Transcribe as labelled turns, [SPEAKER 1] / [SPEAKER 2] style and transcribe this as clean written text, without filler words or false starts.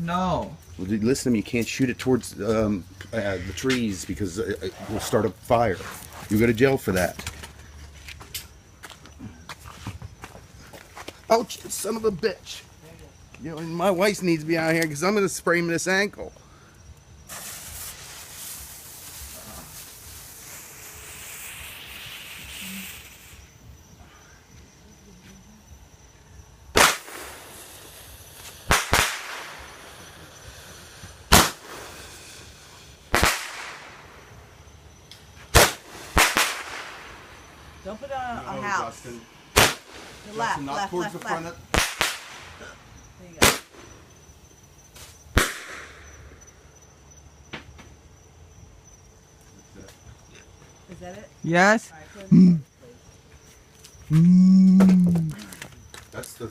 [SPEAKER 1] No.
[SPEAKER 2] Well, dude, listen to me. You can't shoot it towards the trees because it will start a fire. You go to jail for that. Ouch, son of a bitch. You know, and my wife needs to be out here because I'm going to sprain this ankle.
[SPEAKER 3] Don't put it on a house.
[SPEAKER 2] Justin.
[SPEAKER 3] The left,
[SPEAKER 2] Not
[SPEAKER 3] left,
[SPEAKER 2] towards
[SPEAKER 3] left,
[SPEAKER 2] the front
[SPEAKER 3] left. There you go. Is that it?
[SPEAKER 1] Yes.
[SPEAKER 3] All right, put it in the place.
[SPEAKER 2] That's the